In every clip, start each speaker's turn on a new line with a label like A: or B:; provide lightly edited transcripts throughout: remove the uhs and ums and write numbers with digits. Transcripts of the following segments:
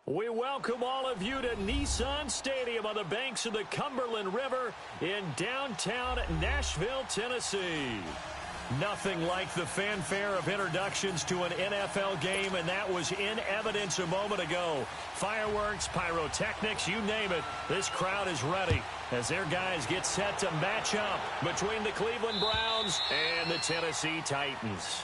A: We welcome all of you to Nissan Stadium on the banks of the Cumberland River in downtown Nashville, Tennessee. Nothing like the fanfare of introductions to an NFL game, and that was in evidence a moment ago. Fireworks, pyrotechnics, you name it. This crowd is ready as their guys get set to match up between the Cleveland Browns and the Tennessee Titans.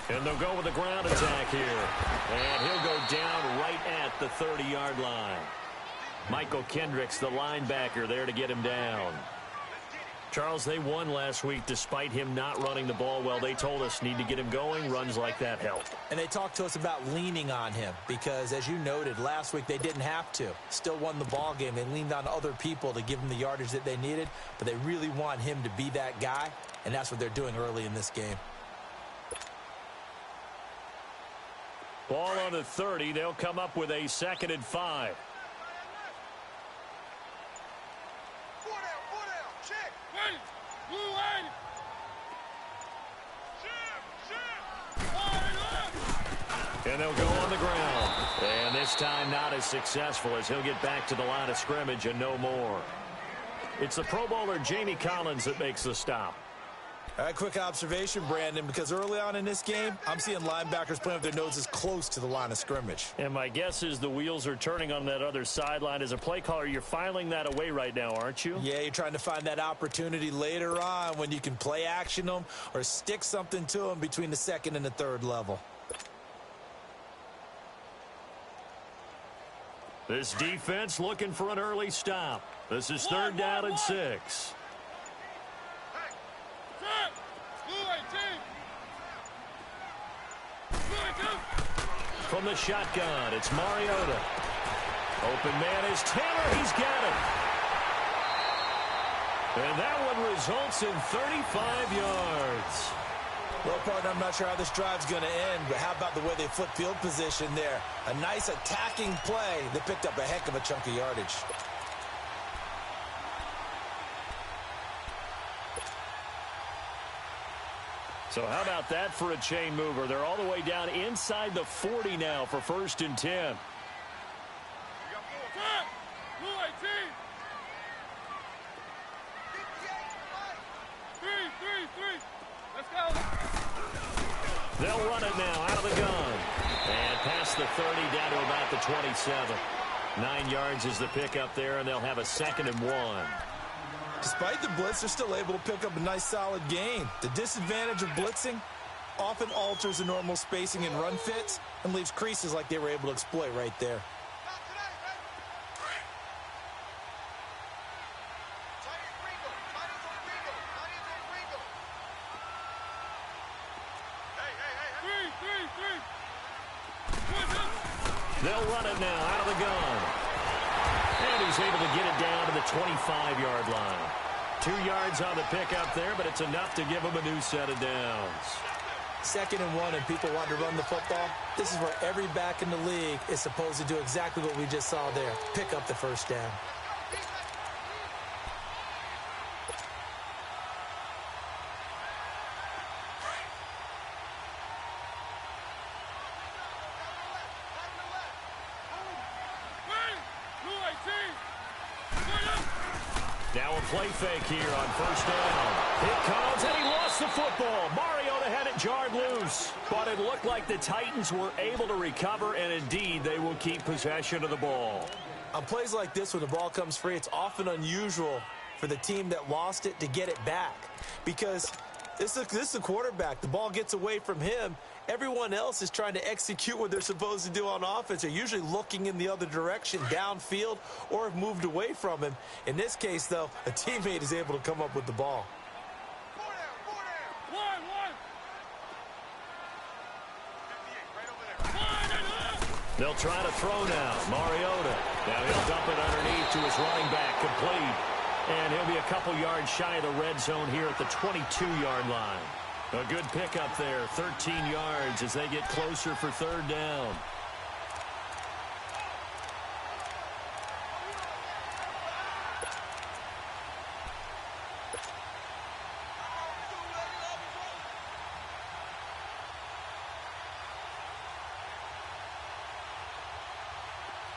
A: And they'll go with the ground attack here. And he'll go down right at the 30-yard line. Michael Kendricks, the linebacker, there to get him down. Charles, they won last week despite him not running the ball well. They told us need to get him going. Runs like that help.
B: And they talked to us about leaning on him because, as you noted, last week they didn't have to. Still won the ball game. They leaned on other people to give them the yardage that they needed, but they really want him to be that guy, and that's what they're doing early in this game.
A: Ball on the 30. They'll come up with a 2nd and 5. And they'll go on the ground. And this time not as successful as he'll get back to the line of scrimmage and no more. It's the Pro Bowler Jamie Collins that makes the stop.
B: All right, quick observation, Brandon, because early on in this game, I'm seeing linebackers playing with their noses close to the line of scrimmage.
A: And my guess is the wheels are turning on that other sideline. As a play caller, you're filing that away right now, aren't you?
B: Yeah, you're trying to find that opportunity later on when you can play action them or stick something to them between the 2nd and the 3rd level.
A: This defense looking for an early stop. This is 3rd down and 6. From the shotgun, it's Mariota. Open man is Taylor. He's got it. And that one results in 35 yards.
B: Well, partner, I'm not sure how this drive's going to end, but how about the way they flip field position there? A nice attacking play that picked up a heck of a chunk of yardage.
A: So how about that for a chain mover? They're all the way down inside the 40 now for 1st and 10. They'll run it now out of the gun. And past the 30 down to about the 27. 9 yards is the pickup there, and they'll have a 2nd and 1.
B: Despite the blitz, they're still able to pick up a nice solid gain. The disadvantage of blitzing often alters the normal spacing and run fits and leaves creases like they were able to exploit right there.
A: They'll run it now out of the gun. And he's able to get it down to the 25-yard line. 2 yards on the pickup there, but it's enough to give him a new set of downs.
B: 2nd and 1, and people want to run the football. This is where every back in the league is supposed to do exactly what we just saw there. Pick up the 1st down.
A: Now a play fake here on 1st down. It comes, and he lost the football. Mariota had it jarred loose. But it looked like the Titans were able to recover, and indeed they will keep possession of the ball.
B: On plays like this, when the ball comes free, it's often unusual for the team that lost it to get it back. Because this is the quarterback. The ball gets away from him. Everyone else is trying to execute what they're supposed to do on offense. They're usually looking in the other direction, downfield, or have moved away from him. In this case, though, a teammate is able to come up with the ball.
A: They'll try to throw now. Mariota. Now he'll dump it underneath to his running back. Complete. And he'll be a couple yards shy of the red zone here at the 22-yard line. A good pickup there. 13 yards as they get closer for third down.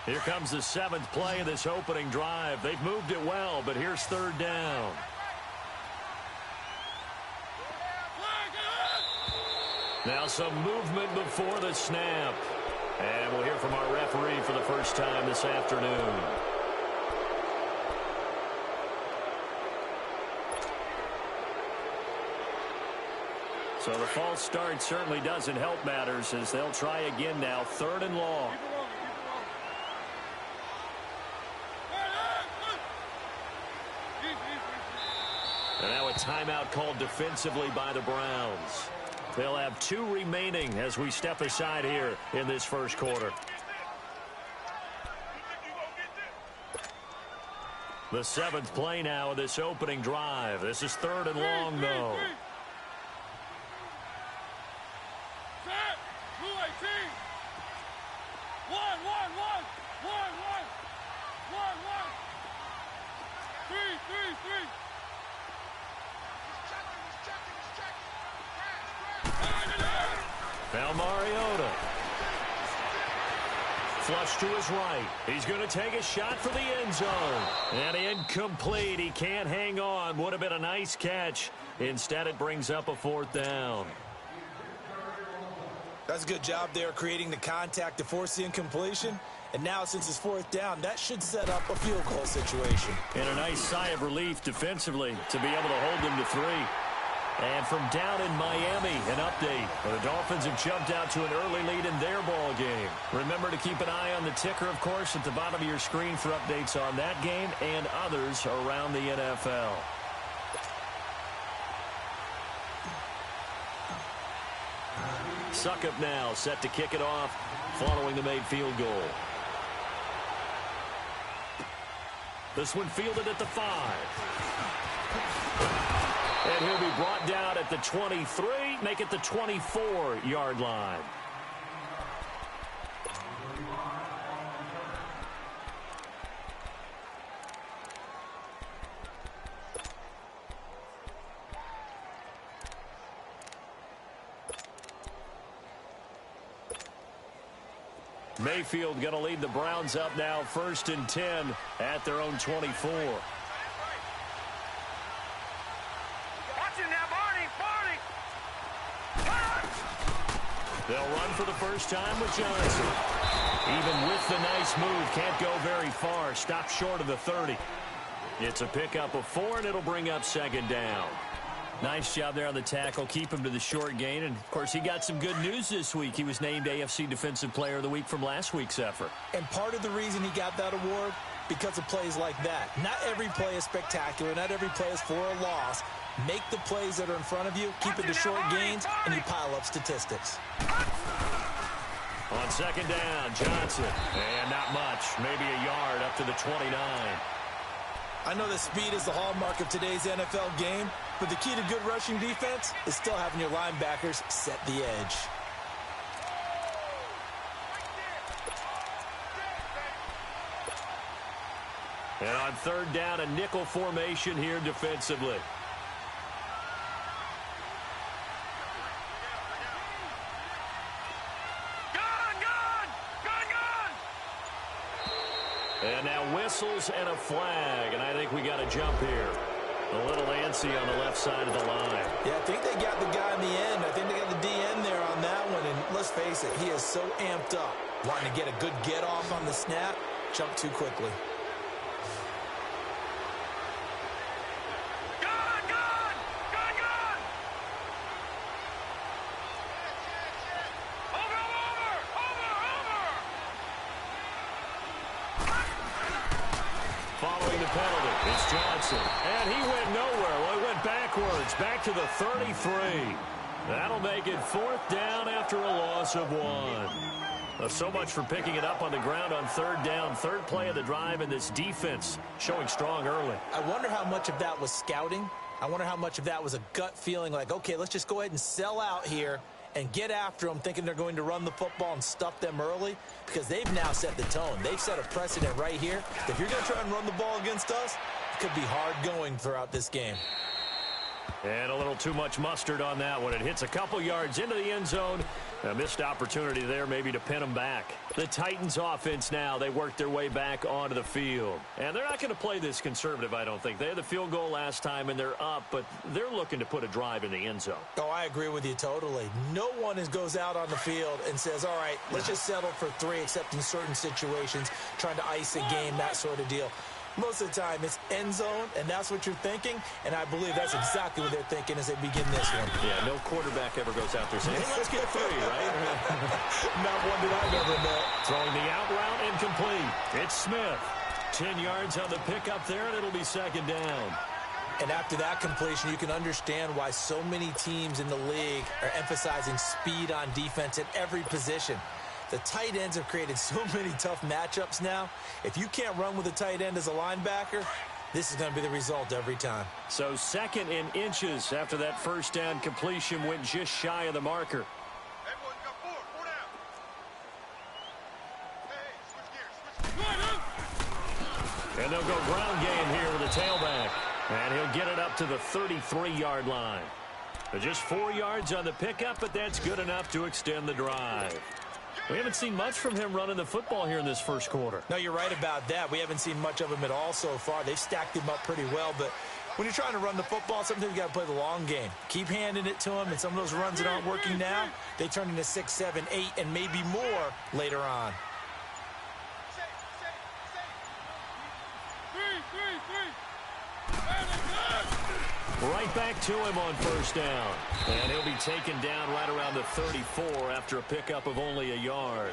A: Here comes the 7th play of this opening drive. They've moved it well, but here's third down. Now some movement before the snap. And we'll hear from our referee for the first time this afternoon. So the false start certainly doesn't help matters as they'll try again now. 3rd and long. And now a timeout called defensively by the Browns. They'll have 2 remaining as we step aside here in this first quarter. The 7th play now of this opening drive. This is 3rd and long, though. Now Mariota. Flush to his right. He's going to take a shot for the end zone. And incomplete. He can't hang on. Would have been a nice catch. Instead, it brings up a 4th down.
B: That's a good job there creating the contact to force the incompletion. And now, since it's 4th down, that should set up a field goal situation.
A: And a nice sigh of relief defensively to be able to hold them to 3. And from down in Miami, an update. The Dolphins have jumped out to an early lead in their ball game. Remember to keep an eye on the ticker, of course, at the bottom of your screen for updates on that game and others around the NFL. Succop now set to kick it off following the made field goal. This one fielded at the 5. And he'll be brought down at the 23, make it the 24-yard line. Mayfield going to lead the Browns up now 1st and 10 at their own 24. They'll run for the first time with Johnson. Even with the nice move, can't go very far. Stop short of the 30. It's a pickup of 4, and it'll bring up 2nd down. Nice job there on the tackle. Keep him to the short gain. And, of course, he got some good news this week. He was named AFC Defensive Player of the Week from last week's effort.
B: And part of the reason he got that award, because of plays like that. Not every play is spectacular. Not every play is for a loss. Make the plays that are in front of you, keep it to short gains, and you pile up statistics.
A: On 2nd down, Johnson. And not much. Maybe a yard up to the 29.
B: I know that speed is the hallmark of today's NFL game, but the key to good rushing defense is still having your linebackers set the edge.
A: And on 3rd down, a nickel formation here defensively. And now whistles and a flag, and I think we got a jump here. A little antsy on the left side of the line.
B: Yeah, I think they got the guy in the end. I think they got the DN there on that one, and let's face it, he is so amped up. Wanting to get a good get-off on the snap, jump too quickly.
A: Following the penalty, it's Johnson. And he went nowhere. Well, he went backwards, back to the 33. That'll make it 4th down after a loss of 1. Well, so much for picking it up on the ground on third down. Third play of the drive, and this defense showing strong early.
B: I wonder how much of that was scouting. I wonder how much of that was a gut feeling like, okay, let's just go ahead and sell out here and get after them, thinking they're going to run the football and stuff them early, because they've now set the tone. They've set a precedent right here. If you're going to try and run the ball against us, it could be hard going throughout this game.
A: And a little too much mustard on that one. It hits a couple yards into the end zone. A missed opportunity there maybe to pin them back. The Titans offense now, they worked their way back onto the field. And they're not going to play this conservative, I don't think. They had the field goal last time, and they're up, but they're looking to put a drive in the end zone.
B: Oh, I agree with you totally. No one goes out on the field and says, all right, let's just settle for 3, except in certain situations, trying to ice a game, that sort of deal. Most of the time, it's end zone, and that's what you're thinking, and I believe that's exactly what they're thinking as they begin this one.
A: Yeah, no quarterback ever goes out there saying, hey, let's get 3, right?
B: Not one that I've ever met.
A: Throwing the out route incomplete. It's Smith. 10 yards on the pickup there, and it'll be second down.
B: And after that completion, you can understand why so many teams in the league are emphasizing speed on defense at every position. The tight ends have created so many tough matchups now. If you can't run with a tight end as a linebacker, this is going to be the result every time.
A: So 2nd and inches after that first down completion went just shy of the marker. And they'll go ground game here with a tailback. And he'll get it up to the 33-yard line. Just 4 yards on the pickup, but that's good enough to extend the drive. We haven't seen much from him running the football here in this first quarter.
B: No, you're right about that. We haven't seen much of him at all so far. They've stacked him up pretty well, but when you're trying to run the football, sometimes you got to play the long game. Keep handing it to him, and some of those runs that aren't working now, they turn into 6, 7, 8, and maybe more later on.
A: Right back to him on first down. And he'll be taken down right around the 34 after a pickup of only a yard.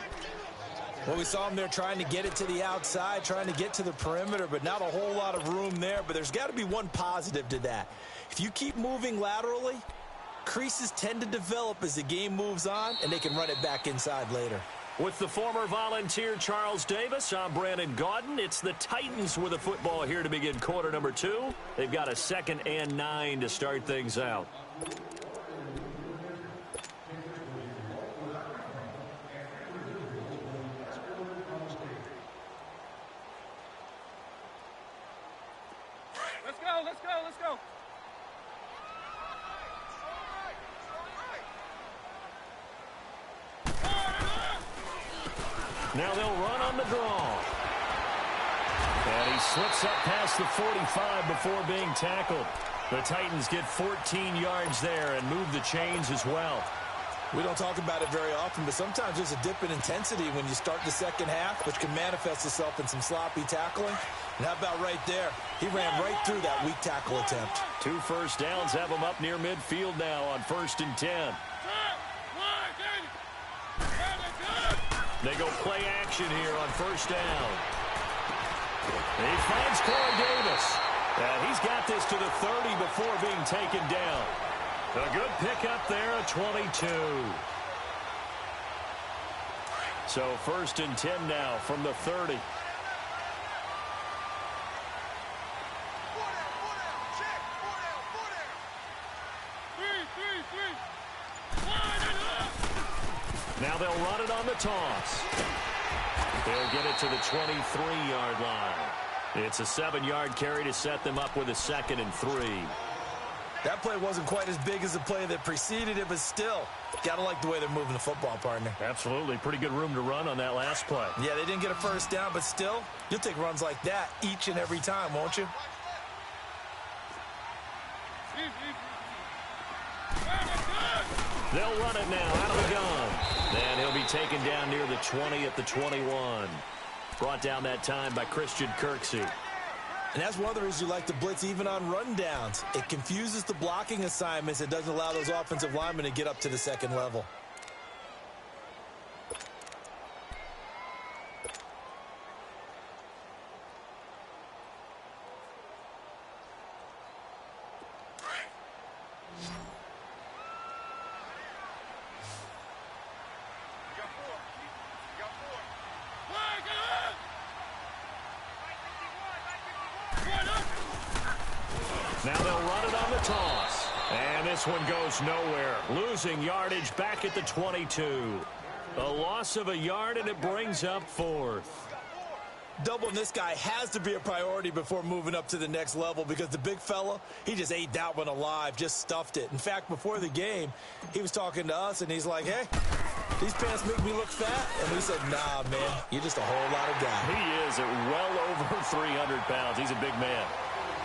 B: Well, we saw him there trying to get it to the outside, trying to get to the perimeter, but not a whole lot of room there. But there's got to be one positive to that. If you keep moving laterally, creases tend to develop as the game moves on, and they can run it back inside later.
A: With the former Volunteer Charles Davis, I'm Brandon Gaudin. It's the Titans with the football here to begin quarter number 2. They've got a 2nd and 9 to start things out.
C: Let's go, let's go, let's go.
A: Now they'll run on the draw. And he slips up past the 45 before being tackled. The Titans get 14 yards there and move the chains as well.
B: We don't talk about it very often, but sometimes there's a dip in intensity when you start the second half, which can manifest itself in some sloppy tackling. And how about right there? He ran right through that weak tackle attempt.
A: 2 first downs have him up near midfield now on 1st and 10. They go play action here on first down. He finds Corey Davis. And he's got this to the 30 before being taken down. A good pickup there, a 22. So 1st and 10 now from the 30. Now they'll run it on the toss. They'll get it to the 23-yard line. It's a 7-yard carry to set them up with a 2nd and 3.
B: That play wasn't quite as big as the play that preceded it, but still, gotta like the way they're moving the football, partner.
A: Absolutely. Pretty good room to run on that last play.
B: Yeah, they didn't get a first down, but still, you'll take runs like that each and every time, won't you?
A: They'll run it now out of the gun. And he'll be taken down near the 20 at the 21. Brought down that time by Christian Kirksey.
B: And that's one of the reasons you like to blitz even on rundowns. It confuses the blocking assignments. It doesn't allow those offensive linemen to get up to the second level.
A: Now they'll run it on the toss. And this one goes nowhere. Losing yardage back at the 22. A loss of a yard, and it brings up 4th.
B: Doubling this guy has to be a priority before moving up to the next level because the big fella, he just ate that one alive, just stuffed it. In fact, before the game, he was talking to us, and he's like, hey, these pants make me look fat. And we said, nah, man, you're just a whole lot of guy.
A: He is at well over 300 pounds. He's a big man.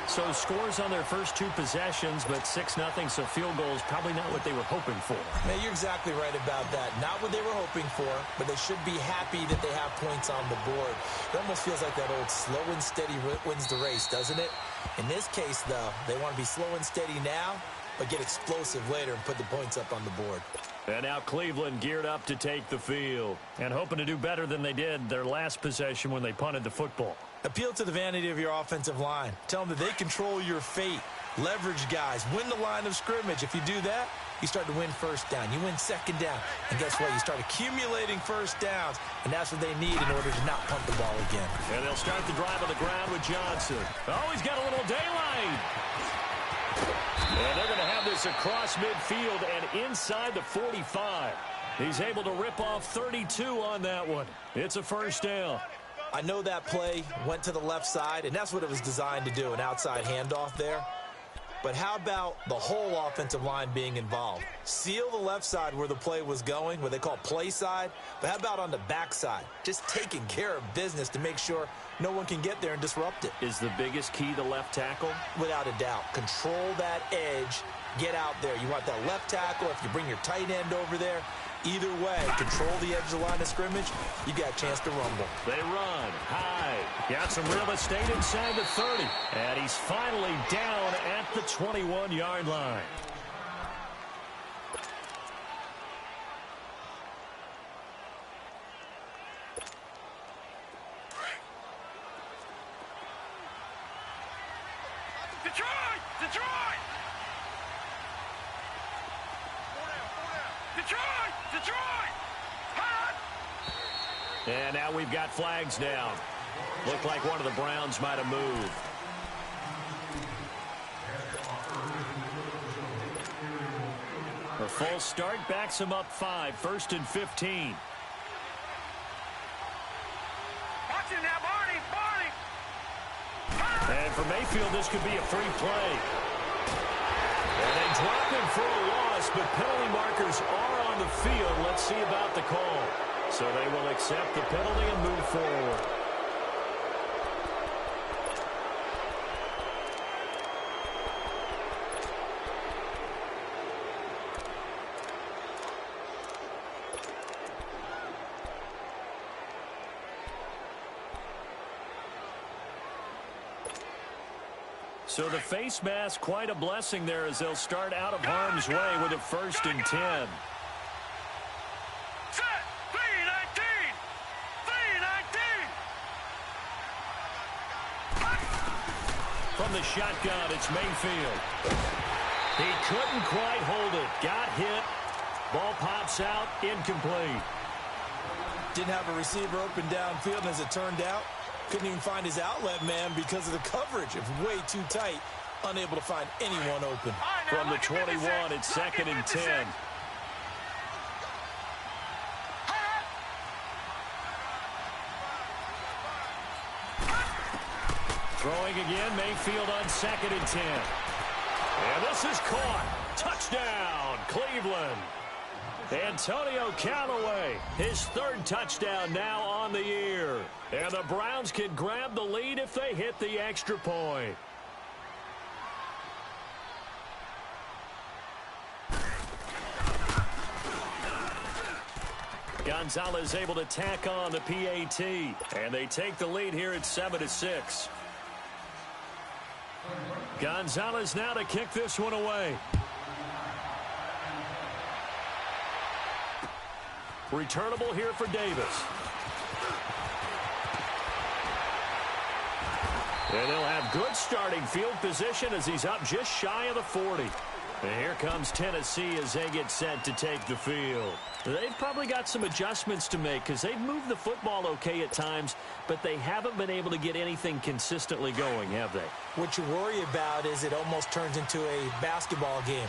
A: So scores on their first 2 possessions, but 6-0, so field goals probably not what they were hoping for.
B: Man, you're exactly right about that. Not what they were hoping for, but they should be happy that they have points on the board. It almost feels like that old slow and steady wins the race, doesn't it? In this case, though, they want to be slow and steady now, but get explosive later and put the points up on the board.
A: And now Cleveland geared up to take the field and hoping to do better than they did their last possession when they punted the football.
B: Appeal to the vanity of your offensive line. Tell them that they control your fate. Leverage guys. Win the line of scrimmage. If you do that, you start to win first down. You win second down. And guess what? You start accumulating first downs. And that's what they need in order to not punt the ball again.
A: And they'll start the drive on the ground with Johnson. Oh, he's got a little daylight. And they're going to have this across midfield and inside the 45. He's able to rip off 32 on that one. It's a first down.
B: I know that play went to the left side, and that's what it was designed to do, an outside handoff there. But how about the whole offensive line being involved? Seal the left side where the play was going, what they call play side. But how about on the back side? Just taking care of business to make sure no one can get there and disrupt it.
A: Is the biggest key the left tackle?
B: Without a doubt. Control that edge. Get out there. You want that left tackle. If you bring your tight end over there, either way, control the edge of the line of scrimmage, you got a chance to rumble.
A: They run high. Got some real estate inside the 30. And he's finally down at the 21-yard line.
C: Detroit! Detroit! Detroit! Detroit! Hot!
A: And now we've got flags down. Looked like one of the Browns might have moved. A false start backs him up 5, 1st and 15.
C: Watch it now, Barney! Barney!
A: And for Mayfield, this could be a free play. And they drop him for a loss, but penalty markers are on the field. Let's see about the call. So they will accept the penalty and move forward. So the face mask, quite a blessing there as they'll start out of harm's way with a 1st and 10.
C: Set! 3-19! 3-19!
A: From the shotgun, it's Mayfield. He couldn't quite hold it. Got hit. Ball pops out, incomplete.
B: Didn't have a receiver open downfield, and as it turned out, couldn't even find his outlet man because of the coverage. It was way too tight. Unable to find anyone open.
A: From the 21, it's 2nd and 10. Throwing again, Mayfield on 2nd and 10. And this is caught. Touchdown, Cleveland. Antonio Callaway, his 3rd touchdown now on the year. And the Browns can grab the lead if they hit the extra point. Gonzalez able to tack on the PAT. And they take the lead here at 7-6. Gonzalez now to kick this one away. Returnable here for Davis. And they'll have good starting field position as he's up just shy of the 40. And here comes Tennessee as they get set to take the field. They've probably got some adjustments to make because they've moved the football okay at times, but they haven't been able to get anything consistently going, have they?
B: What you worry about is it almost turns into a basketball game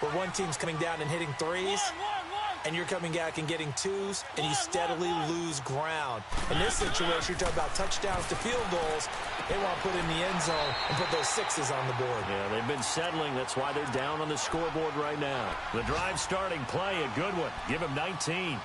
B: where one team's coming down and hitting threes, and you're coming back and getting twos, and you steadily lose ground. In this situation, you're talking about touchdowns to field goals. They want to put in the end zone and put those sixes on the board.
A: Yeah, they've been settling. That's why they're down on the scoreboard right now. The drive starting play, a good one. Give him 19.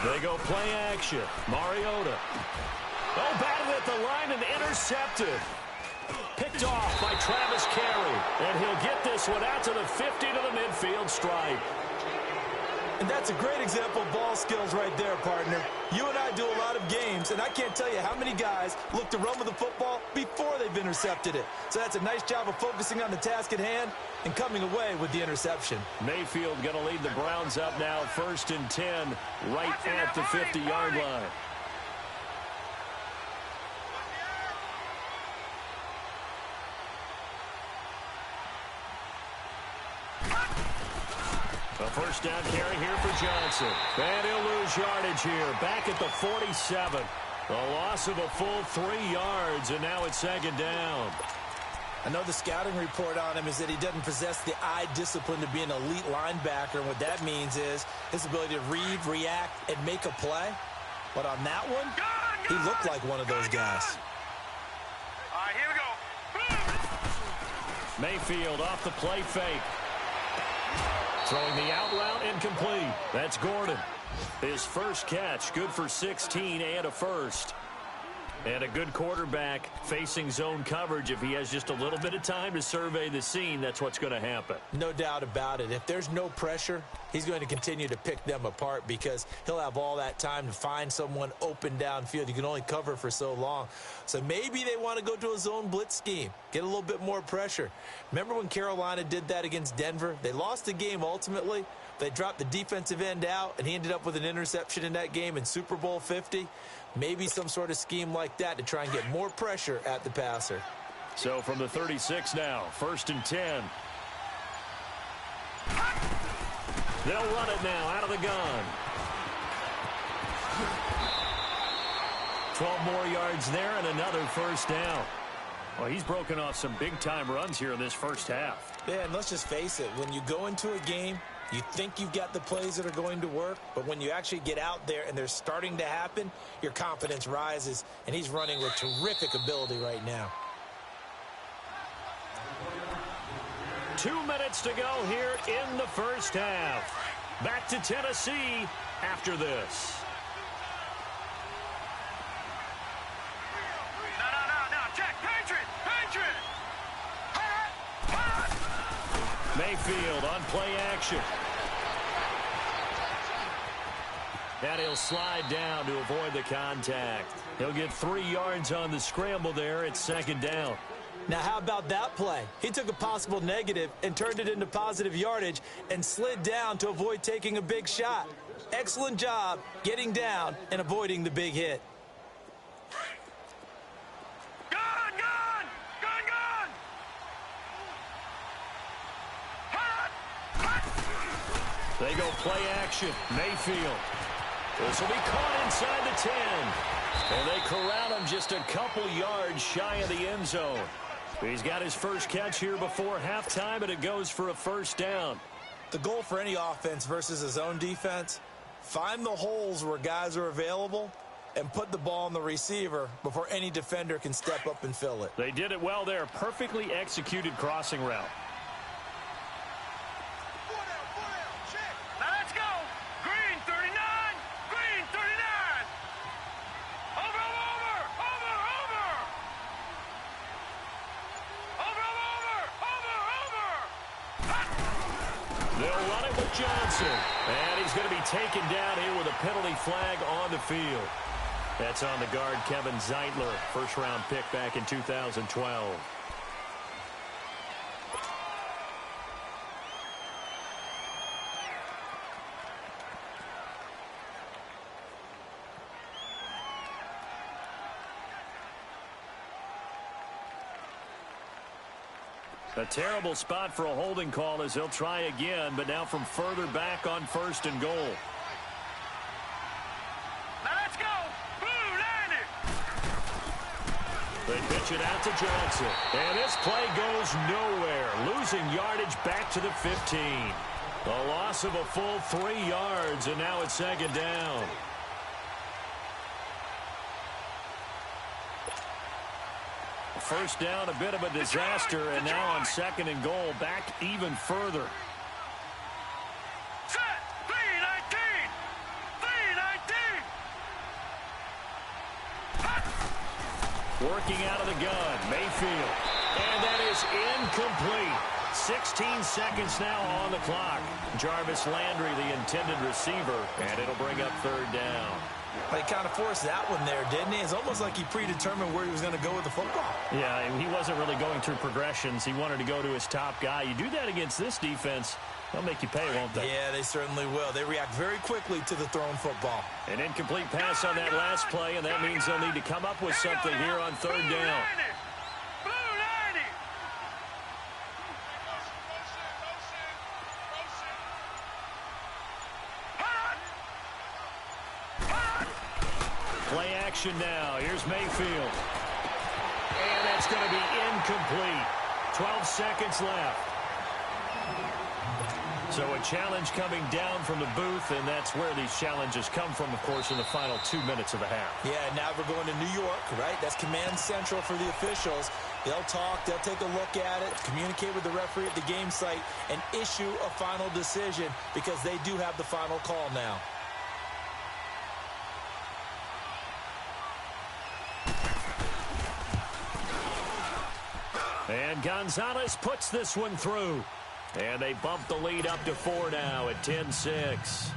A: They go play action. Mariota. Oh, batted at the line and intercepted. Picked off by Travis Carey. And he'll get this one out to the 50 to the midfield stripe.
B: And that's a great example of ball skills right there, partner. You and I do a lot of games, and I can't tell you how many guys look to run with the football before they've intercepted it. So that's a nice job of focusing on the task at hand and coming away with the interception.
A: Mayfield going to lead the Browns up now, 1st and 10, right at the 50-yard line. A first down carry here for Johnson. And he'll lose yardage here. Back at the 47. A loss of a full 3 yards, and now it's 2nd down.
B: I know the scouting report on him is that he doesn't possess the eye discipline to be an elite linebacker, and what that means is his ability to read, react, and make a play. But on that one, he looked like one of those guys.
C: All right, here we go.
A: Mayfield off the play fake. Throwing the out route incomplete. That's Gordon. His first catch, good for 16 and a first. And a good quarterback facing zone coverage. If he has just a little bit of time to survey the scene, that's what's going to happen.
B: No doubt about it. If there's no pressure, he's going to continue to pick them apart because he'll have all that time to find someone open downfield. You can only cover for so long. So maybe they want to go to a zone blitz scheme, get a little bit more pressure. Remember when Carolina did that against Denver? They lost the game ultimately. They dropped the defensive end out, and he ended up with an interception in that game in Super Bowl 50. Maybe some sort of scheme like that to try and get more pressure at the passer.
A: So from the 36 now, 1st and 10. They'll run it now out of the gun. 12 more yards there and another first down. Well, he's broken off some big-time runs here in this first half.
B: Yeah, and let's just face it. When you go into a game, you think you've got the plays that are going to work, but when you actually get out there and they're starting to happen, your confidence rises, and he's running with terrific ability right now.
A: 2 minutes to go here in the first half. Back to Tennessee after this.
C: No, check, Patriot.
A: Mayfield on play action. And he'll slide down to avoid the contact. He'll get 3 yards on the scramble there. It's 2nd down.
B: Now, how about that play? He took a possible negative and turned it into positive yardage and slid down to avoid taking a big shot. Excellent job getting down and avoiding the big hit.
A: They go play action. Mayfield. This will be caught inside the 10. And they corral him just a couple yards shy of the end zone. He's got his first catch here before halftime, and it goes for a first down.
B: The goal for any offense versus a zone defense, find the holes where guys are available and put the ball on the receiver before any defender can step up and fill it.
A: They did it well there. Perfectly executed crossing route. They'll run it with Johnson. And he's going to be taken down here with a penalty flag on the field. That's on the guard, Kevin Zeitler, first-round pick back in 2012. A terrible spot for a holding call as they'll try again, but now from further back on 1st and goal.
C: Now let's go. Blue line it.
A: They pitch it out to Johnson. And this play goes nowhere. Losing yardage back to the 15. A loss of a full 3 yards, and now it's 2nd down. First down, a bit of a disaster, and now on 2nd and goal, back even further.
C: Set. 319. 319.
A: Working out of the gun, Mayfield. And that is incomplete. 16 seconds now on the clock. Jarvis Landry, the intended receiver, and it'll bring up 3rd down.
B: He kind of forced that one there, didn't he? It's almost like he predetermined where he was going to go with the football.
A: Yeah, he wasn't really going through progressions. He wanted to go to his top guy. You do that against this defense, they'll make you pay, won't they?
B: Yeah, they certainly will. They react very quickly to the thrown football.
A: An incomplete pass on that last play, and that means they'll need to come up with something here on 3rd down. Play action now. Here's Mayfield. And that's going to be incomplete. 12 seconds left. So a challenge coming down from the booth, and that's where these challenges come from, of course, in the final 2 minutes of the half.
B: Yeah, now we're going to New York, right? That's command central for the officials. They'll talk, they'll take a look at it, communicate with the referee at the game site, and issue a final decision because they do have the final call now.
A: And Gonzalez puts this one through. And they bump the lead up to 4 now at 10-6.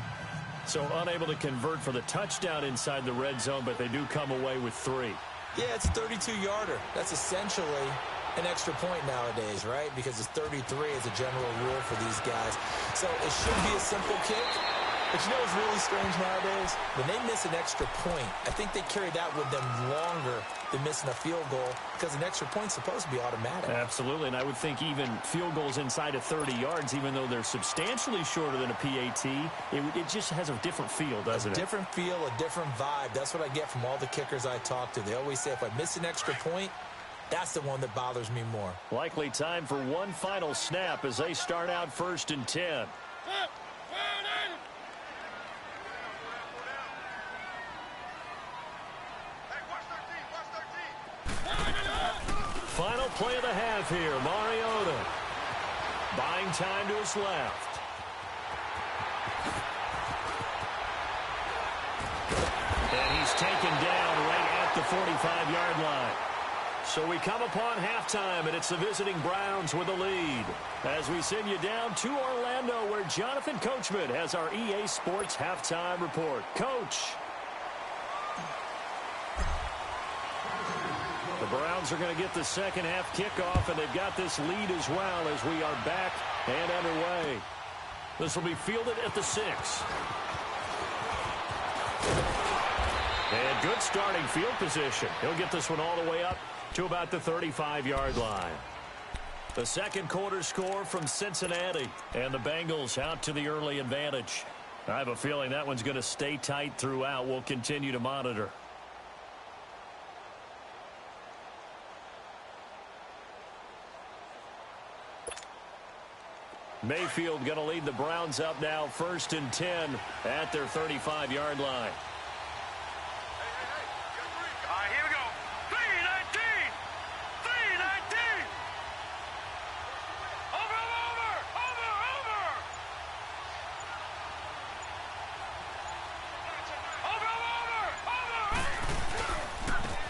A: So unable to convert for the touchdown inside the red zone, but they do come away with 3.
B: Yeah, it's a 32-yarder. That's essentially an extra point nowadays, right? Because it's 33 as a general rule for these guys. So it should be a simple kick. But you know what's really strange nowadays? When they miss an extra point, I think they carry that with them longer than missing a field goal because an extra point's supposed to be automatic.
A: Absolutely, and I would think even field goals inside of 30 yards, even though they're substantially shorter than a PAT, it just has a different feel, doesn't it?
B: A different feel, a different vibe. That's what I get from all the kickers I talk to. They always say if I miss an extra point, that's the one that bothers me more.
A: Likely time for one final snap as they start out 1st and 10. Final play of the half here. Mariota buying time to his left. And he's taken down right at the 45-yard line. So we come upon halftime, and it's the visiting Browns with the lead. As we send you down to Orlando, where Jonathan Coachman has our EA Sports halftime report. Coach. The Browns are going to get the second half kickoff, and they've got this lead as well as we are back and underway. This will be fielded at the 6. And good starting field position. He'll get this one all the way up to about the 35-yard line. The second quarter score from Cincinnati, and the Bengals out to the early advantage. I have a feeling that one's going to stay tight throughout. We'll continue to monitor. Mayfield going to lead the Browns up now 1st and 10 at their 35-yard line.
C: All right, here we go. 319. 319. Over.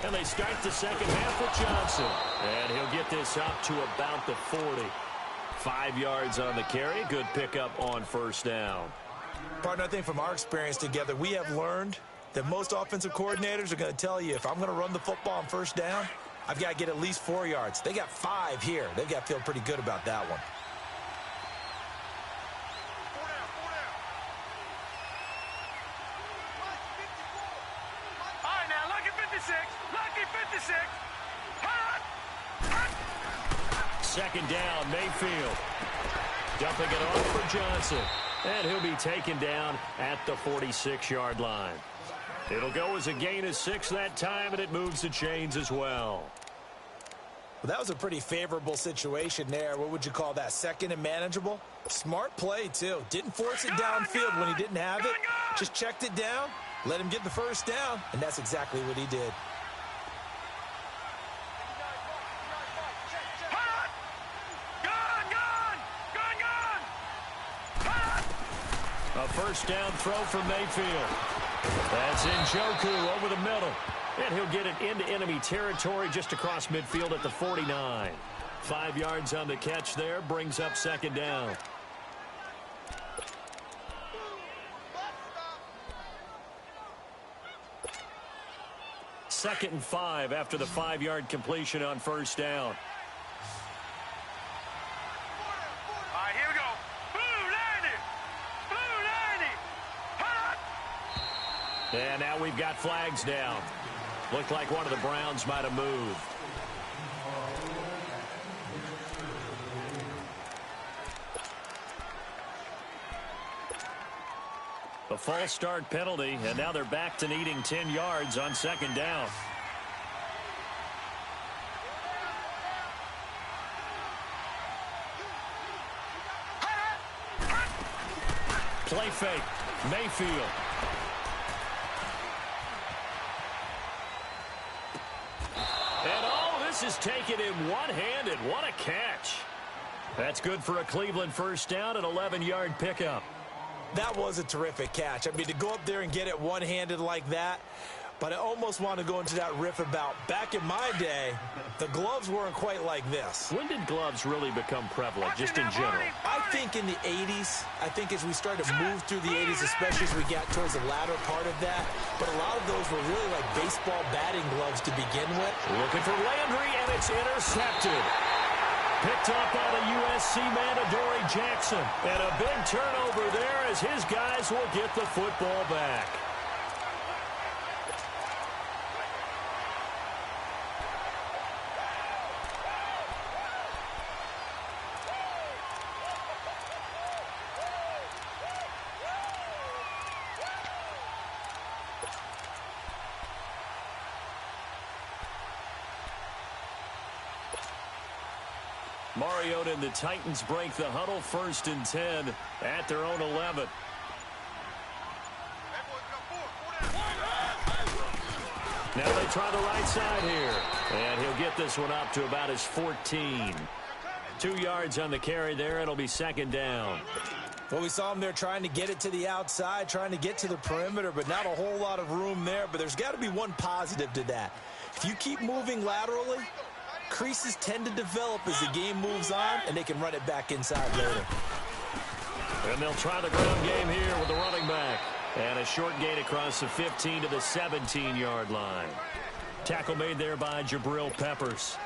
A: And they start the second half with Johnson. And he'll get this up to about the 40. 5 yards on the carry. Good pickup on first down.
B: Partner, I think from our experience together, we have learned that most offensive coordinators are going to tell you, if I'm going to run the football on first down, I've got to get at least 4 yards. They got 5 here. They've got to feel pretty good about that one.
C: All right, now, lucky 56. Lucky 56. Hot.
A: Second down, Mayfield. Dumping it off for Johnson. And he'll be taken down at the 46-yard line. It'll go as a gain of 6 that time, and it moves the chains as well.
B: Well, that was a pretty favorable situation there. What would you call that? Second and manageable? Smart play, too. Didn't force it downfield when he didn't have it. Just checked it down, let him get the first down, and that's exactly what he did.
A: A first down throw from Mayfield. That's Njoku over the middle. And he'll get it into enemy territory just across midfield at the 49. 5 yards on the catch there, brings up second down. Second and 5 after the 5-yard completion on first down.
C: All right, here we go. Blue 90. Blue 90. Hot.
A: And now we've got flags down. Looked like one of the Browns might have moved. A false start penalty, and now they're back to needing 10 yards on second down. Play fake. Mayfield. And oh, this is taken in one-handed. What a catch. That's good for a Cleveland first down, an 11-yard pickup.
B: That was a terrific catch. I mean, to go up there and get it one-handed like that, but I almost want to go into that riff about back in my day, the gloves weren't quite like this.
A: When did gloves really become prevalent, just in general?
B: I think in the 80s. I think as we started to move through the 80s, especially as we got towards the latter part of that, but a lot of those were really like baseball batting gloves to begin with.
A: Looking for Landry, and it's intercepted. Picked up by the USC man, Adoree Jackson. And a big turnover there as his guys will get the football back. Mariota and the Titans break the huddle, 1st and 10 at their own 11. Now they try the right side here. And he'll get this one up to about his 14. 2 yards on the carry there. It'll be second down.
B: Well, we saw him there trying to get it to the outside, trying to get to the perimeter, but not a whole lot of room there. But there's got to be one positive to that. If you keep moving laterally, creases tend to develop as the game moves on, and they can run it back inside later.
A: And they'll try the ground game here with the running back. And a short gain across the 15 to the 17-yard line. Tackle made there by Jabril Peppers.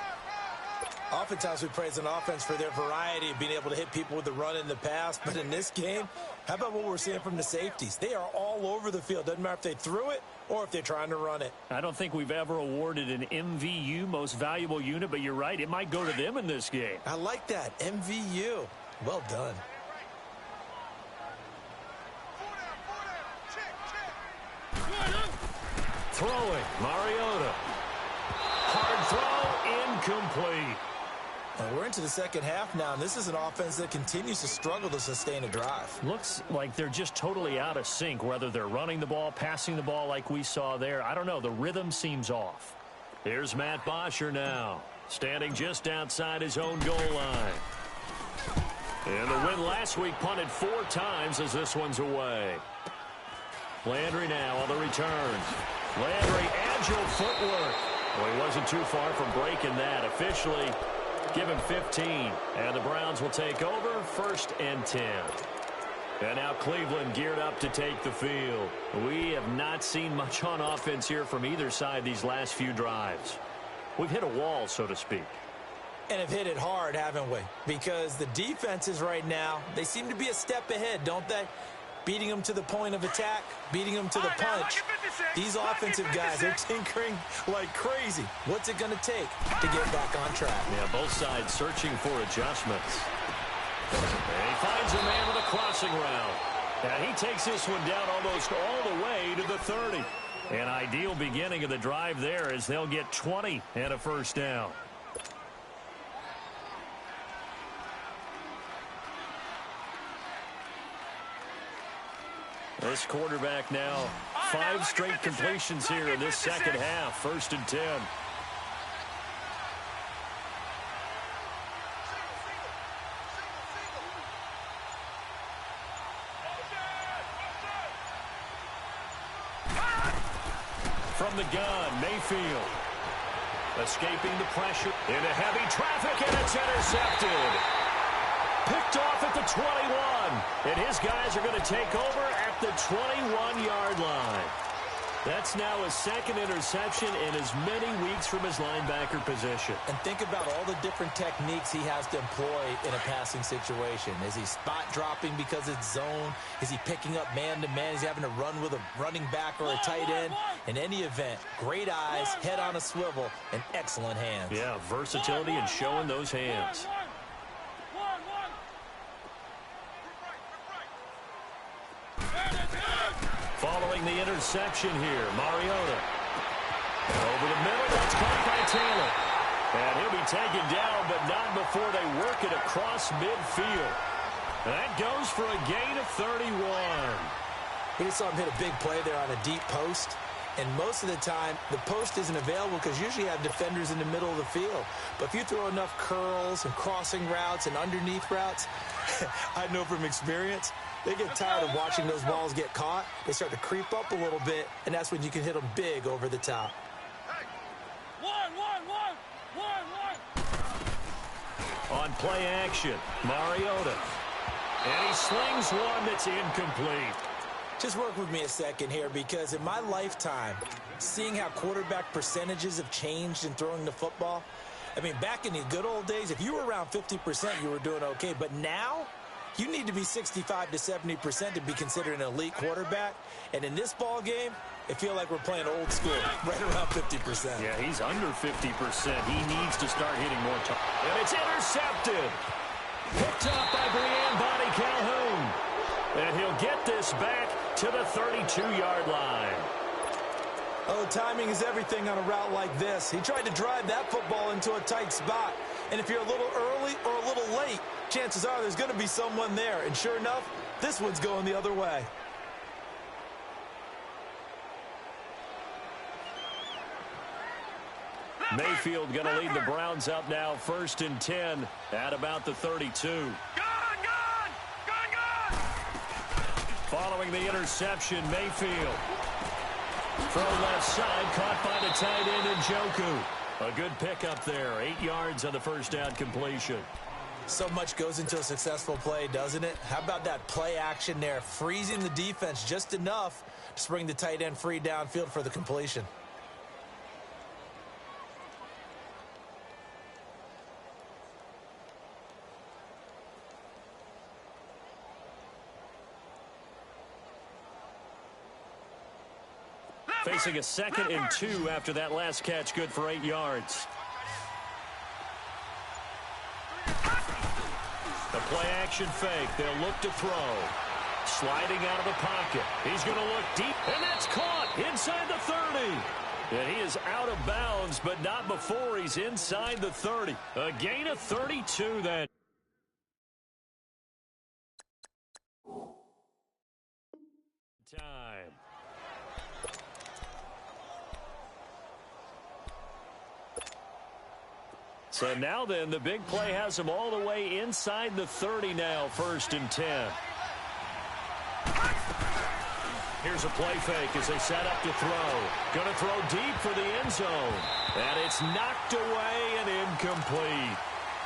B: Oftentimes we praise an offense for their variety of being able to hit people with the run in the pass. But in this game, how about what we're seeing from the safeties? They are all over the field. Doesn't matter if they threw it or if they're trying to run it.
A: I don't think we've ever awarded an MVU, most valuable unit, but you're right. It might go to them in this game.
B: I like that. MVU. Well done.
A: Throwing, Mariota. Hard throw, incomplete.
B: Well, we're into the second half now, and this is an offense that continues to struggle to sustain a drive.
A: Looks like they're just totally out of sync, whether they're running the ball, passing the ball like we saw there. I don't know. The rhythm seems off. Here's Matt Bosher now, standing just outside his own goal line. And the win last week punted 4 times as this one's away. Landry now on the return. Landry, agile footwork. Well, he wasn't too far from breaking that. Officially, Give him 15, and the Browns will take over 1st and 10. And now Cleveland geared up to take the field. We have not seen much on offense here from either side these last few drives. We've hit a wall, so to speak.
B: And have hit it hard, haven't we? Because the defenses right now, they seem to be a step ahead, don't they? Beating them to the point of attack, beating them to the punch. These offensive guys are tinkering like crazy. What's it going to take to get back on track?
A: Yeah, both sides searching for adjustments. And he finds a man with a crossing route. And he takes this one down almost all the way to the 30. An ideal beginning of the drive there as they'll get 20 and a 1st down. This quarterback now 5 straight completions here in this second half. 1st and 10. From the gun, Mayfield. Escaping the pressure into heavy traffic, and it's intercepted. Picked off at the 21. And his guys are going to take over at the 21-yard line. That's now his 2nd interception in as many weeks from his linebacker position.
B: And think about all the different techniques he has to employ in a passing situation. Is he spot dropping because it's zone? Is he picking up man-to-man? Is he having to run with a running back or a tight end? In any event, great eyes, head on a swivel, and excellent hands.
A: Yeah, versatility and showing those hands. Following the interception here, Mariota. Over the middle, that's caught by Taylor. And he'll be taken down, but not before they work it across midfield. That goes for a gain of 31.
B: We just saw him hit a big play there on a deep post. And most of the time, the post isn't available because usually you have defenders in the middle of the field. But if you throw enough curls and crossing routes and underneath routes, I know from experience, they get tired of watching those balls get caught. They start to creep up a little bit, and that's when you can hit them big over the top.
A: On play action, Mariota. And he slings one that's incomplete.
B: Just work with me a second here, because in my lifetime, seeing how quarterback percentages have changed in throwing the football, I mean, back in the good old days, if you were around 50%, you were doing okay. But now, you need to be 65 to 70% to be considered an elite quarterback. And in this ball game, I feel like we're playing old school, right around 50%.
A: Yeah, he's under 50%. He needs to start hitting more time. And it's intercepted. Picked up by Brian Bonnie Calhoun. And he'll get this back to the 32-yard line.
B: Oh, timing is everything on a route like this. He tried to drive that football into a tight spot. And if you're a little early or a little late, chances are there's going to be someone there. And sure enough, this one's going the other way.
A: Mayfield going to lead the Browns up now 1st and 10 at about the 32. Following the interception, Mayfield. Throw left side, caught by the tight end Njoku. A good pickup there, 8 yards on the 1st down completion.
B: So much goes into a successful play, doesn't it? How about that play action there, freezing the defense just enough to bring the tight end free downfield for the completion.
A: Facing a 2nd and 2 after that last catch, good for 8 yards. The play action fake. They'll look to throw. Sliding out of the pocket. He's going to look deep, and that's caught inside the 30. And he is out of bounds, but not before he's inside the 30. A gain of 32 then. Time. So now then, the big play has him all the way inside the 30 now, 1st and 10. Here's a play fake as they set up to throw. Going to throw deep for the end zone. And it's knocked away and incomplete.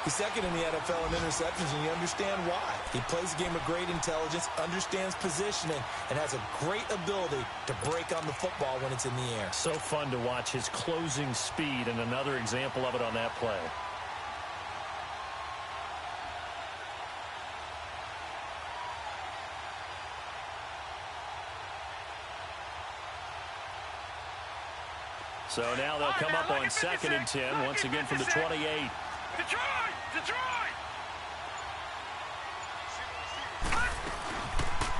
B: He's second in the NFL in interceptions, and you understand why. He plays a game of great intelligence, understands positioning, and has a great ability to break on the football when it's in the air.
A: So fun to watch his closing speed, and another example of it on that play. So now they'll come up on 2nd and 10, once again from the 28.
C: Detroit!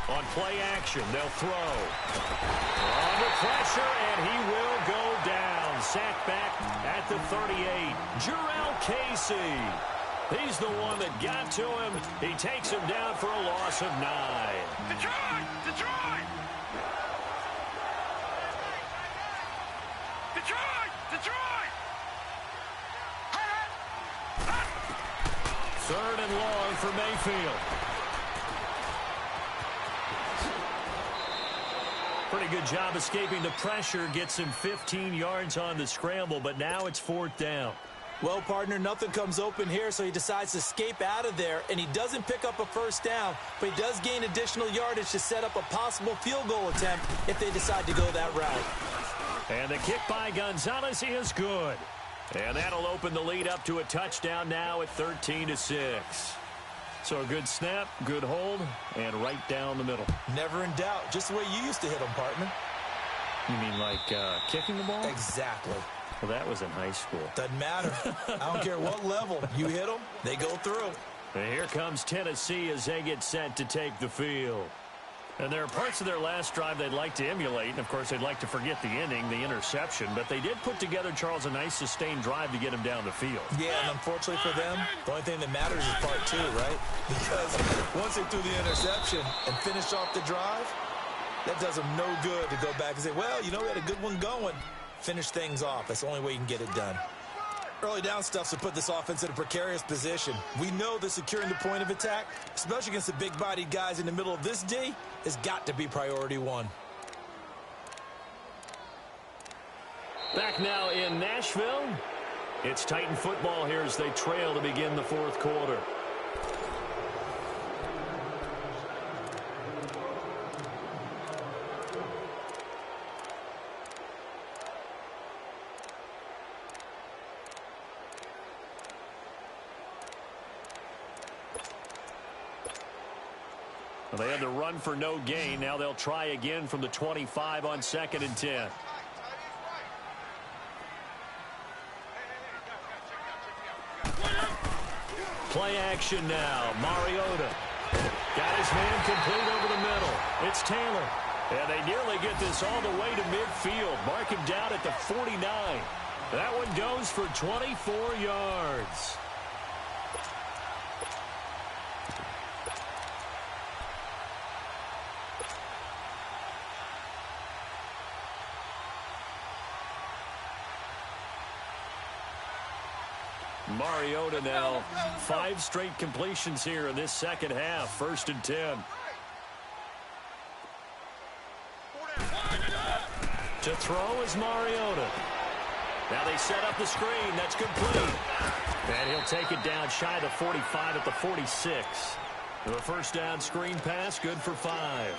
A: On play action, they'll throw. Under pressure, and he will go down. Sacked back at the 38. Jarrell Casey. He's the one that got to him. He takes him down for a loss of 9.
C: Detroit!
A: 3rd and long for Mayfield. Pretty good job escaping the pressure. Gets him 15 yards on the scramble, but now it's 4th down.
B: Well, partner, nothing comes open here, so he decides to escape out of there, and he doesn't pick up a 1st down, but he does gain additional yardage to set up a possible field goal attempt if they decide to go that route.
A: And the kick by Gonzalez is good. And that'll open the lead up to a touchdown now at 13-6. So a good snap, good hold, and right down the middle.
B: Never in doubt. Just the way you used to hit them, partner.
A: You mean like kicking the ball?
B: Exactly.
A: Well, that was in high school.
B: Doesn't matter. I don't care what level. You hit them, they go through.
A: And here comes Tennessee as they get set to take the field. And there are parts of their last drive they'd like to emulate. And, of course, they'd like to forget the inning, the interception. But they did put together, Charles, a nice sustained drive to get him down the field.
B: Yeah, and unfortunately for them, the only thing that matters is part 2, right? Because once they threw the interception and finished off the drive, that does them no good to go back and say, well, you know, we had a good one going. Finish things off. That's the only way you can get it done. Early down stuff to put this offense in a precarious position. We know that securing the point of attack, especially against the big-bodied guys in the middle of this D, has got to be priority 1.
A: Back now in Nashville. It's Titan football here as they trail to begin the 4th quarter. They had to run for no gain. Now they'll try again from the 25 on 2nd and 10. Play action now. Mariota got his man complete over the middle. It's Taylor. And they nearly get this all the way to midfield. Mark him down at the 49. That one goes for 24 yards. Mariota now 5 straight completions here in this second half. 1st and 10. To throw is Mariota. Now they set up the screen. That's complete. And he'll take it down shy of the 45 at the 46. The 1st down screen pass, good for 5.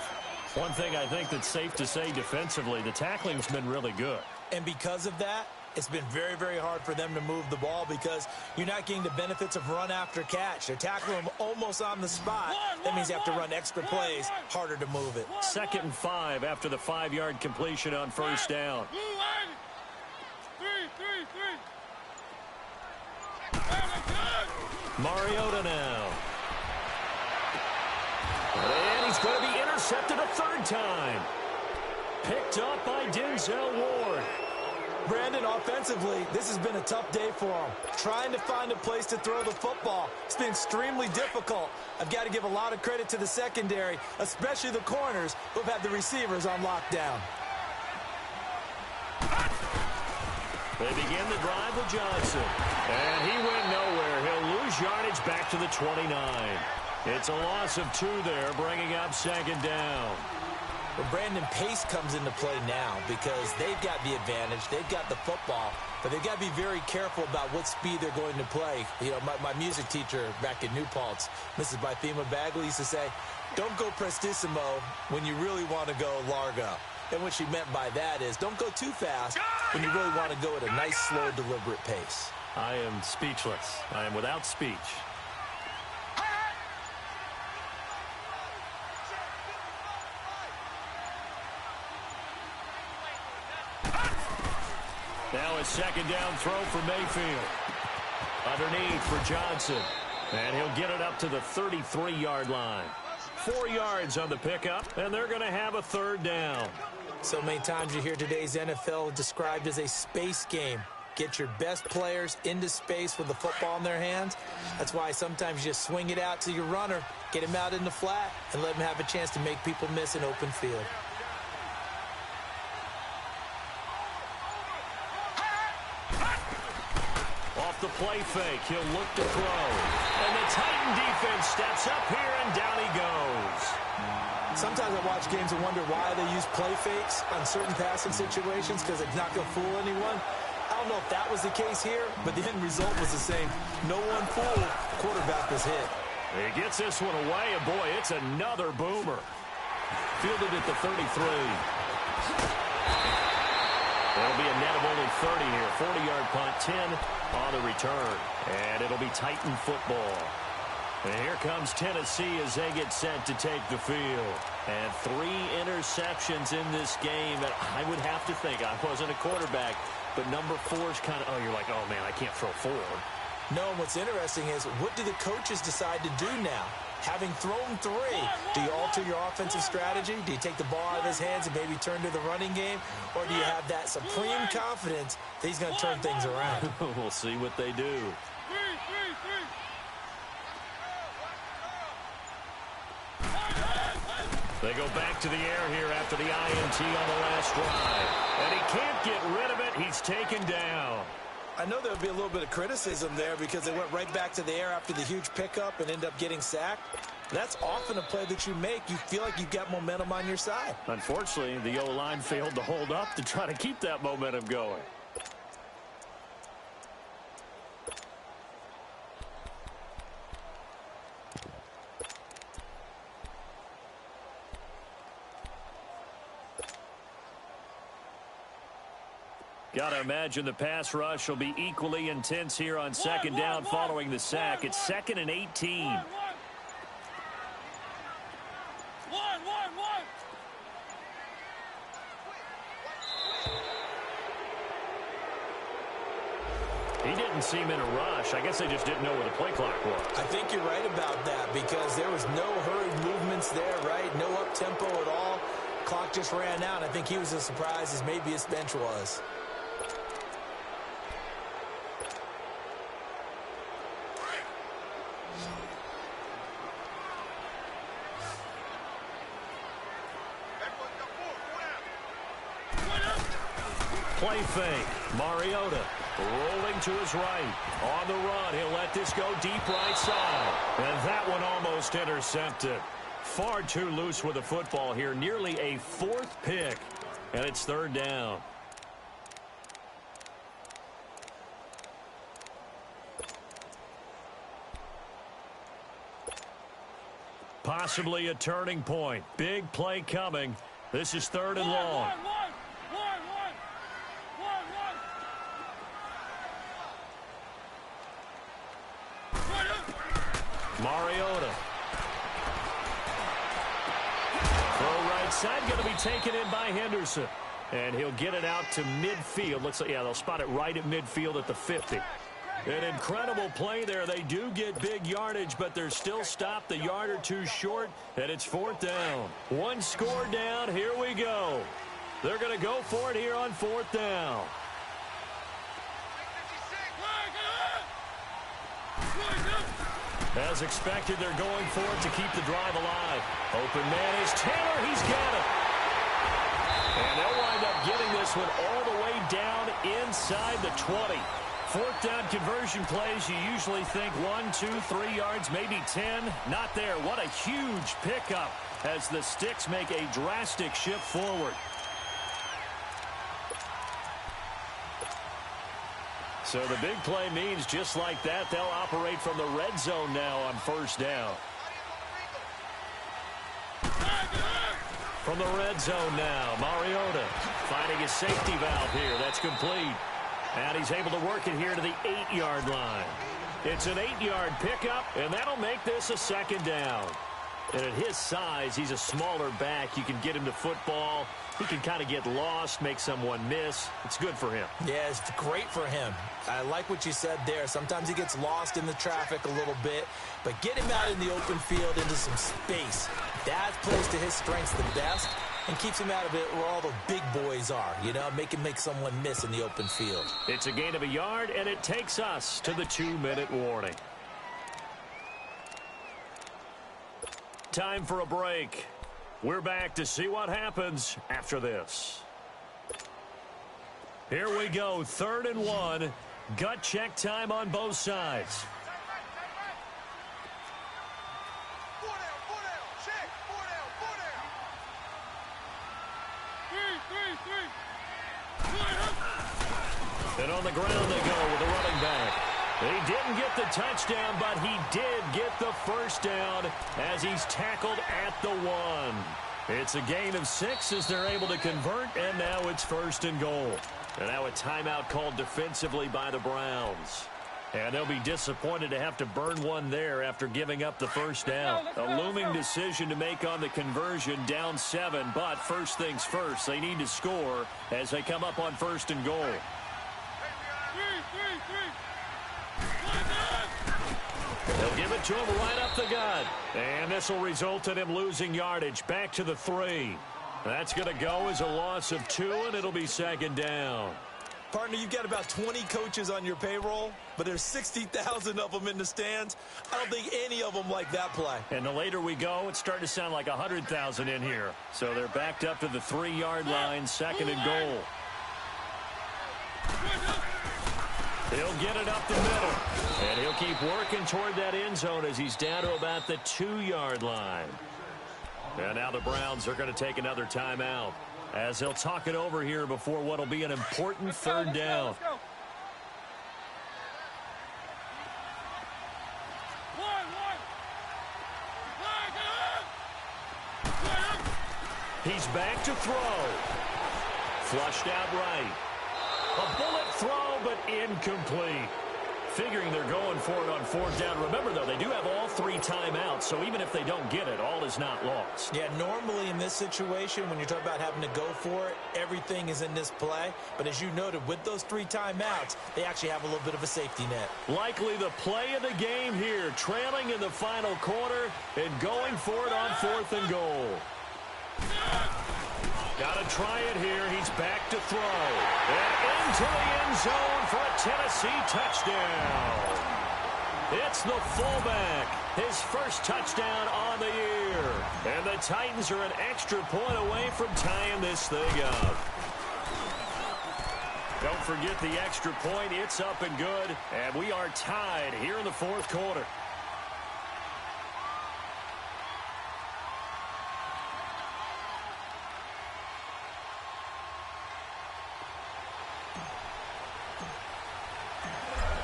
A: One thing I think that's safe to say defensively, the tackling's been really good.
B: And because of that, it's been very, very hard for them to move the ball because you're not getting the benefits of run after catch. They're tackling them almost on the spot. That means you have to run extra plays, harder to move it.
A: 2nd and 5 after the 5-yard completion on 1st down. Mariota now. And he's going to be intercepted a 3rd time. Picked up by Denzel Ward.
B: Brandon, offensively, this has been a tough day for him. Trying to find a place to throw the football. It's been extremely difficult. I've got to give a lot of credit to the secondary, especially the corners who've had the receivers on lockdown.
A: They begin the drive with Johnson. And he went nowhere. He'll lose yardage back to the 29. It's a loss of 2 there, bringing up 2nd down.
B: Well, Brandon, pace comes into play now because they've got the advantage. They've got the football, but they've got to be very careful about what speed they're going to play. You know, my music teacher back in New Paltz, Mrs. Bythema Bagley, used to say, don't go prestissimo when you really want to go largo. And what she meant by that is don't go too fast when you really want to go at a nice, slow, deliberate pace.
A: I am speechless. I am without speech. Now a second down throw for Mayfield. Underneath for Johnson. And he'll get it up to the 33-yard line. 4 yards on the pickup, and they're going to have a third down.
B: So many times you hear today's NFL described as a space game. Get your best players into space with the football in their hands. That's why sometimes you just swing it out to your runner, get him out in the flat, and let him have a chance to make people miss an open field.
A: Off the play fake, he'll look to throw. And the Titan defense steps up here, and down he goes.
B: Sometimes I watch games and wonder why they use play fakes on certain passing situations because it's not going to fool anyone. I don't know if that was the case here, but the end result was the same. No one fooled. Quarterback was hit.
A: He gets this one away, and boy, it's another boomer. Fielded at the 33. It'll be a net of only 30 here. 40-yard punt, 10 on the return. And it'll be Titan football. And here comes Tennessee as they get set to take the field. And 3 interceptions in this game. And I would have to think, I wasn't a quarterback, but number 4 is kind of, oh, you're like, oh, man, I can't throw 4.
B: No, what's interesting is what do the coaches decide to do now? Having thrown 3, do you alter your offensive strategy? Do you take the ball out of his hands and maybe turn to the running game? Or do you have that supreme confidence that he's going to turn things around?
A: We'll see what they do. They go back to the air here after the INT on the last drive. And he can't get rid of it. He's taken down.
B: I know there'll be a little bit of criticism there because they went right back to the air after the huge pickup and end up getting sacked. That's often a play that you make. You feel like you've got momentum on your side.
A: Unfortunately, the O-line failed to hold up to try to keep that momentum going. Got to imagine the pass rush will be equally intense here on second down following the sack. It's 2nd and 18. He didn't seem in a rush. I guess they just didn't know where the play clock was.
B: I think you're right about that because there was no hurried movements there, right? No up-tempo at all. Clock just ran out. I think he was as surprised as maybe his bench was.
A: Play fake. Mariota rolling to his right. On the run, he'll let this go deep right side. And that one almost intercepted. Far too loose with the football here. Nearly a 4th pick. And it's 3rd down. Possibly a turning point. Big play coming. This is 3rd and long. Mariota. Throw right side, going to be taken in by Henderson. And he'll get it out to midfield. Looks like, yeah, they'll spot it right at midfield at the 50. An incredible play there. They do get big yardage, but they're still stopped a yard or 2 short, and it's 4th down. 1 score down. Here we go. They're going to go for it here on 4th down. As expected, they're going for it to keep the drive alive. Open man is Taylor. He's got it. And they'll wind up getting this one all the way down inside the 20. fourth down conversion plays, you usually think 1, 2, 3 yards, maybe 10. Not there. What a huge pickup as the Sticks make a drastic shift forward. So the big play means just like that, they'll operate from the red zone now on first down. From the red zone now, Mariota finding his safety valve here. That's complete. And he's able to work it here to the 8-yard line. It's an 8-yard pickup, and that'll make this a second down. And at his size, he's a smaller back. You can get him to football. He can kind of get lost, make someone miss. It's good for him.
B: Yeah, it's great for him. I like what you said there. Sometimes he gets lost in the traffic a little bit, but get him out in the open field into some space. That plays to his strengths the best and keeps him out of it where all the big boys are, you know, make him make someone miss in the open field.
A: It's a gain of a yard, and it takes us to the 2-minute warning. Time for a break. We're back to see what happens after this. Here we go, 3rd and 1. Gut check time on both sides. And on the ground they go with the running back. He didn't get the touchdown, but he did get the first down as he's tackled at the 1. It's a gain of 6 as they're able to convert, and now it's 1st and goal. And now a timeout called defensively by the Browns. And they'll be disappointed to have to burn one there after giving up the first down. A looming decision to make on the conversion, down 7, but first things first, they need to score as they come up on 1st and goal. They'll give it to him right up the gut. And this will result in him losing yardage back to the 3. That's going to go as a loss of 2, and it'll be 2nd down.
B: Partner, you've got about 20 coaches on your payroll, but there's 60,000 of them in the stands. I don't think any of them like that play.
A: And the later we go, it's starting to sound like 100,000 in here. So they're backed up to the 3-yard line, 2nd and goal. He'll get it up the middle, and he'll keep working toward that end zone as he's down to about the 2-yard line. And now the Browns are going to take another timeout as they'll talk it over here before what will be an important 3rd down. He's back to throw. Flushed out right. A bullet throw, but incomplete. Figuring they're going for it on 4th down. Remember, though, they do have all 3 timeouts, so even if they don't get it, all is not lost.
B: Yeah, normally in this situation, when you're talking about having to go for it, everything is in this play. But as you noted, with those 3 timeouts, they actually have a little bit of a safety net.
A: Likely the play of the game here, trailing in the final quarter and going for it on 4th and goal. Got to try it here. He's back to throw. And into the end zone for a Tennessee touchdown. It's the fullback. His first touchdown on the year. And the Titans are an extra point away from tying this thing up. Don't forget the extra point. It's up and good. And we are tied here in the 4th quarter.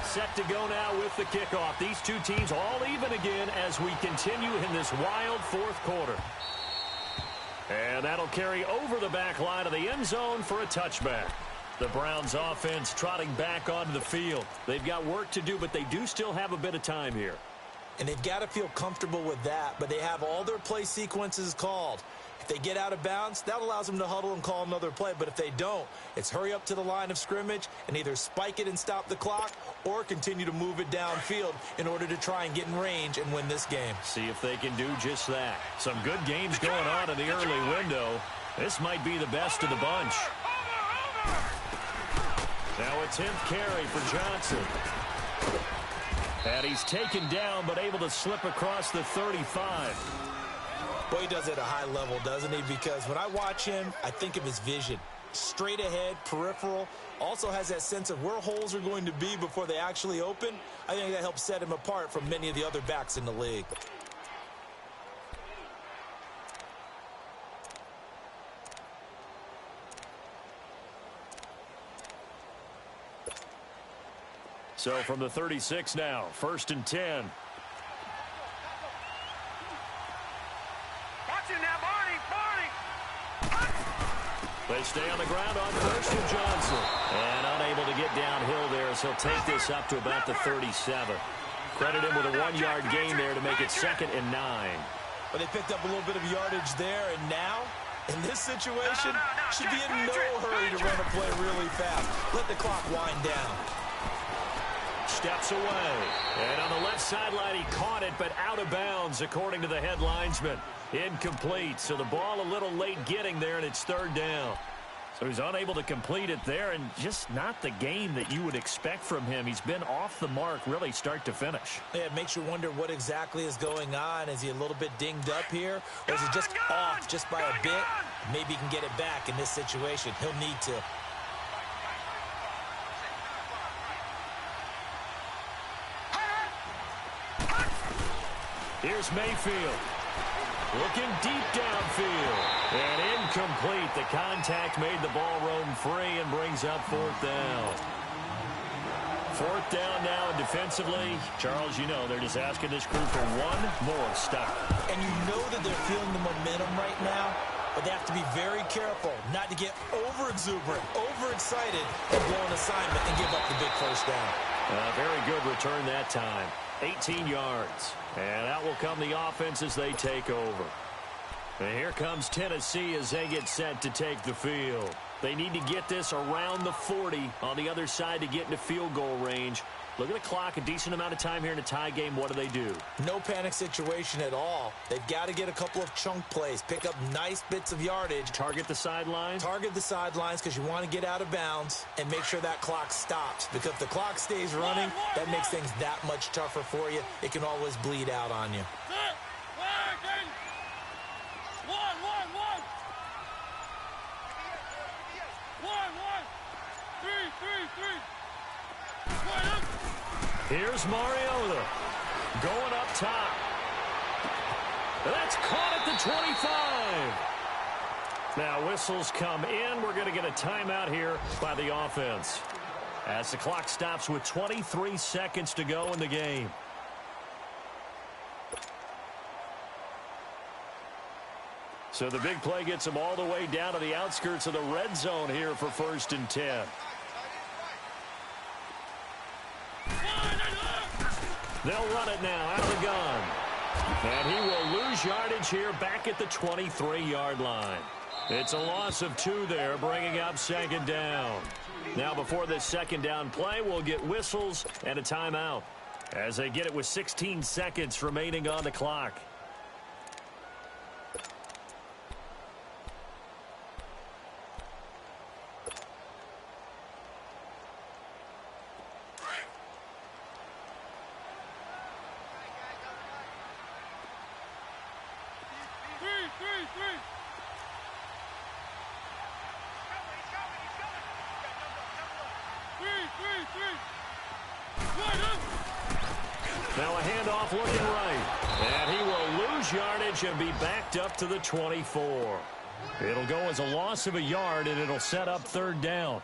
A: Set to go now with the kickoff. These two teams all even again as we continue in this wild 4th quarter. And that'll carry over the back line of the end zone for a touchback. The Browns offense trotting back onto the field. They've got work to do, but they do still have a bit of time here.
B: And they've got to feel comfortable with that, but they have all their play sequences called. If they get out of bounds, that allows them to huddle and call another play. But if they don't, it's hurry up to the line of scrimmage and either spike it and stop the clock or continue to move it downfield in order to try and get in range and win this game.
A: See if they can do just that. Some good games going on in the early window. This might be the best of the bunch. Now a 10th carry for Johnson. And he's taken down but able to slip across the 35.
B: Boy, he does it at a high level, doesn't he? Because when I watch him, I think of his vision. straight ahead, peripheral. Also has that sense of where holes are going to be before they actually open. I think that helps set him apart from many of the other backs in the league.
A: So from the 36 now, 1st and 10.
C: Watch it now, Barney.
A: They stay on the ground on 1st and Johnson. And unable to get downhill there as he'll take this up to about the 37. Credit him with a 1-yard gain there to make it 2nd and 9.
B: But they picked up a little bit of yardage there, and now, in this situation, should be in no hurry to run a play really fast. Let the clock wind down.
A: Steps away. And on the left sideline, he caught it, but out of bounds, according to the head linesman. Incomplete. So the ball a little late getting there, and it's 3rd down. So he's unable to complete it there, and just not the game that you would expect from him. He's been off the mark, really, start to finish.
B: Yeah, it makes you wonder what exactly is going on. Is he a little bit dinged up here, or is he just off just by a bit? Maybe he can get it back in this situation. He'll need to.
A: Here's Mayfield. Looking deep downfield. And incomplete. The contact made the ball roam free and brings up 4th down. 4th down now, and defensively, Charles, you know, they're just asking this crew for one more stop.
B: And you know that they're feeling the momentum right now, but they have to be very careful not to get over-exuberant, overexcited, and blow an assignment and give up the big 1st down.
A: Very good return that time. 18 yards. And out will come the offense as they take over. And here comes Tennessee as they get set to take the field. They need to get this around the 40 on the other side to get into field goal range. Look at the clock, a decent amount of time here in a tie game. What do?
B: No panic situation at all. They've got to get a couple of chunk plays, pick up nice bits of yardage.
A: Target the sidelines?
B: Target the sidelines because you want to get out of bounds and make sure that clock stops. Because if the clock stays running, that makes things that much tougher for you. It can always bleed out on you.
A: Here's Mariota going up top. That's caught at the 25. Now whistles come in. We're going to get a timeout here by the offense as the clock stops with 23 seconds to go in the game. So the big play gets them all the way down to the outskirts of the red zone here for 1st and 10. They'll run it now out of the gun. And he will lose yardage here back at the 23-yard line. It's a loss of 2 there, bringing up 2nd down. Now before this 2nd down play, we'll get whistles and a timeout as they get it with 16 seconds remaining on the clock. Now a handoff looking right. And he will lose yardage and be backed up to the 24. It'll go as a loss of a yard, and it'll set up 3rd down.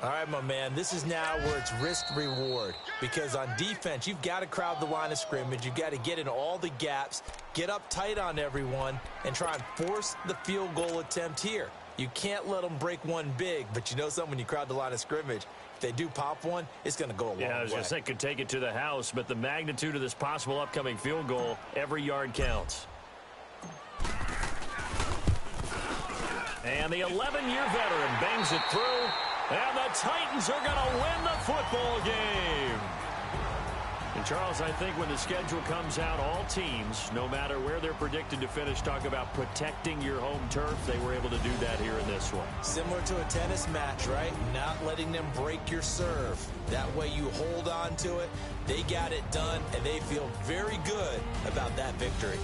B: All right, my man, this is now where it's risk-reward. Because on defense, you've got to crowd the line of scrimmage. You've got to get in all the gaps, get up tight on everyone, and try and force the field goal attempt here. You can't let them break one big, but you know something, when you crowd the line of scrimmage, if they do pop one, it's going to go a long way.
A: Yeah, I was going to say, could take it to the house, but the magnitude of this possible upcoming field goal, every yard counts. And the 11-year veteran bangs it through, and the Titans are going to win the football game. And, Charles, I think when the schedule comes out, all teams, no matter where they're predicted to finish, talk about protecting your home turf. They were able to do that here in this one.
B: Similar to a tennis match, right? Not letting them break your serve. That way you hold on to it. They got it done, and they feel very good about that victory.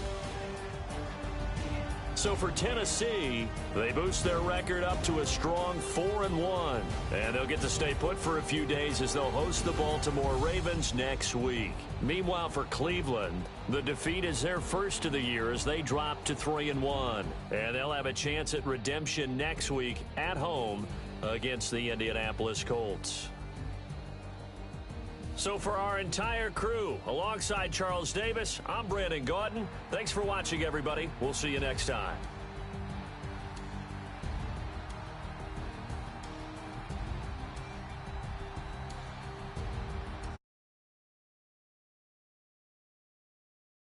A: So for Tennessee, they boost their record up to a strong 4-1. And they'll get to stay put for a few days as they'll host the Baltimore Ravens next week. Meanwhile, for Cleveland, the defeat is their first of the year as they drop to 3-1. And they'll have a chance at redemption next week at home against the Indianapolis Colts. So for our entire crew, alongside Charles Davis, I'm Brandon Gaudin. Thanks for watching, everybody. We'll see you next time.